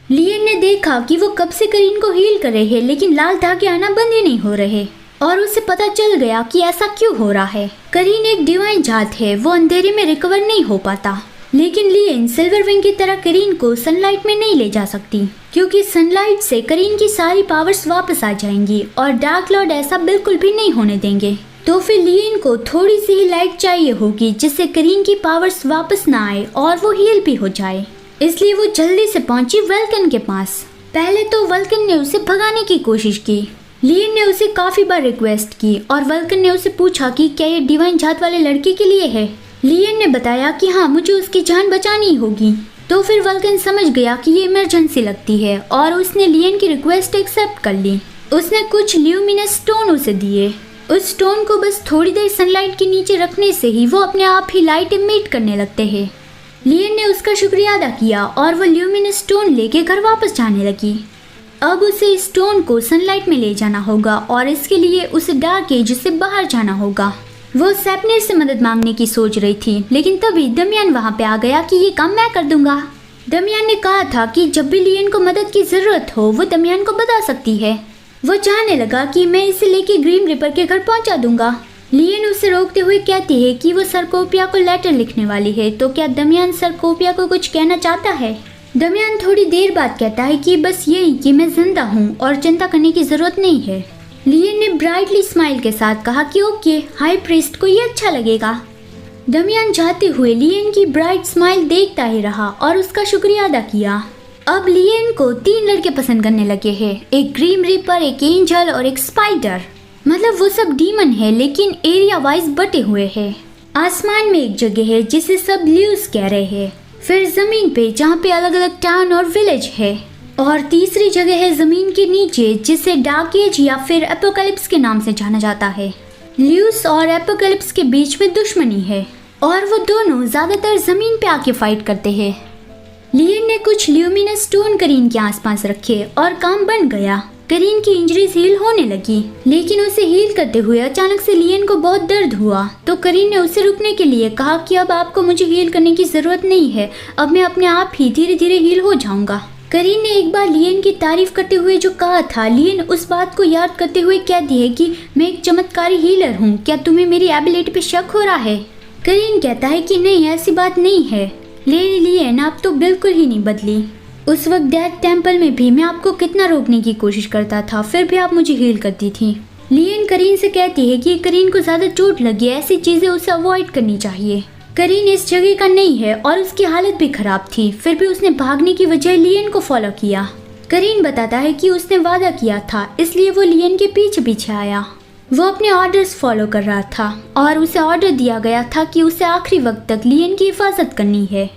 लियन ने देखा कि वो कब से करीन को हील कर रहे हैं, लेकिन लाल धागे आना बंद ही नहीं हो रहे और उसे पता चल गया कि ऐसा क्यों हो रहा है। करीन एक डिवाइन जात है, वो अंधेरे में रिकवर नहीं हो पाता, लेकिन लियन सिल्वर विंग की तरह करीन को सनलाइट में नहीं ले जा सकती, क्योंकि सनलाइट से करीन की सारी पावर्स वापस आ जाएंगी और डार्क लॉर्ड ऐसा बिल्कुल भी नहीं होने देंगे। तो फिर लियन को थोड़ी सी ही लाइट चाहिए होगी जिससे करीन की पावर्स वापस ना आए और वो हील भी हो जाए। इसलिए वो जल्दी से पहुंची वल्कन के पास। पहले तो वल्कन ने उसे भगाने की कोशिश की। लियन ने उसे काफी बार रिक्वेस्ट की और वल्कन ने उसे पूछा कि क्या ये डिवाइन जात वाले लड़के के लिए है। लियन ने बताया कि हाँ, मुझे उसकी जान बचानी होगी। तो फिर वल्कन समझ गया कि ये इमरजेंसी लगती है और उसने लियन की रिक्वेस्ट एक्सेप्ट कर ली। उसने कुछ ल्यूमिनस स्टोन उसे दिए। उस स्टोन को बस थोड़ी देर सनलाइट के नीचे रखने से ही वो अपने आप ही लाइट इमिट करने लगते हैं। लियन ने उसका शुक्रिया अदा किया और वो ल्यूमिनस स्टोन लेके घर वापस जाने लगी। अब उसे इस स्टोन को सनलाइट में ले जाना होगा और इसके लिए उसे डार्क एज से बाहर जाना होगा। वो सैपनर से मदद मांगने की सोच रही थी, लेकिन तभी दमियान वहाँ पे आ गया कि ये काम मैं कर दूंगा। दमियान ने कहा था कि जब भी लियन को मदद की जरूरत हो वो दमियान को बता सकती है। वो चाहने लगा कि मैं इसे लेके ग्रीम रिपर के घर पहुंचा दूंगा। लियन उसे रोकते हुए कहती है कि वो सरकोपिया को लेटर लिखने वाली है, तो क्या दमियान सरकोपिया को कुछ कहना चाहता है। दमियान थोड़ी देर बाद कहता है कि बस यही कि मैं जिंदा हूँ और चिंता करने की जरूरत नहीं है। लियन ने ब्राइटली स्माइल के साथ कहा कि ओके, हाई प्रीस्ट को ये अच्छा लगेगा। दमियान जाते हुए लियन की ब्राइट स्माइल देखता ही रहा और उसका शुक्रिया अदा किया। अब लियन को 3 लड़के पसंद करने लगे हैं, एक ग्रीम रिपर, एक एंजल और एक स्पाइडर। मतलब वो सब डीमन है लेकिन एरिया वाइज बटे हुए हैं। आसमान में एक जगह है जिसे सब ल्यूस कह रहे हैं, फिर जमीन पे जहाँ पे अलग अलग टाउन और विलेज है, और तीसरी जगह है जमीन के नीचे जिसे डार्क एज या फिर एपोकलिप्स के नाम से जाना जाता है। ल्यूस और एपोकलिप्स के बीच में दुश्मनी है और वो दोनों ज्यादातर जमीन पे आके फाइट करते हैं। लियन ने कुछ ल्यूमिनस स्टोन करीन के आसपास रखे और काम बन गया। करीन की इंजरीज हील होने लगी, लेकिन उसे हील करते हुए अचानक से लियन को बहुत दर्द हुआ। तो करीन ने उसे रुकने के लिए कहा कि अब आपको मुझे हील करने की जरूरत नहीं है, अब मैं अपने आप ही धीरे धीरे हील हो जाऊंगा। करीन ने एक बार लियन की तारीफ करते हुए जो कहा था, लियन उस बात को याद करते हुए कहती है कि मैं एक चमत्कारी हीलर हूँ, क्या तुम्हें मेरी एबिलिटी पे शक हो रहा है। करीन कहता है कि नहीं, ऐसी बात नहीं है। लियन आप तो बिल्कुल ही नहीं बदली। उस वक्त डेथ टेम्पल में भी मैं आपको कितना रोकने की कोशिश करता था, फिर भी आप मुझे हील करती थी। लियन करीन से कहती है कि करीन को ज्यादा चोट लगी, ऐसी चीजें उसे अवॉइड करनी चाहिए। करीन इस जगह का नहीं है और उसकी हालत भी खराब थी, फिर भी उसने भागने की बजाय लियन को फॉलो किया। करीन बताता है कि उसने वादा किया था, इसलिए वो लियन के पीछे पीछे आया। वो अपने ऑर्डर्स फॉलो कर रहा था और उसे ऑर्डर दिया गया था कि उसे आखिरी वक्त तक लियन की हिफाजत करनी है।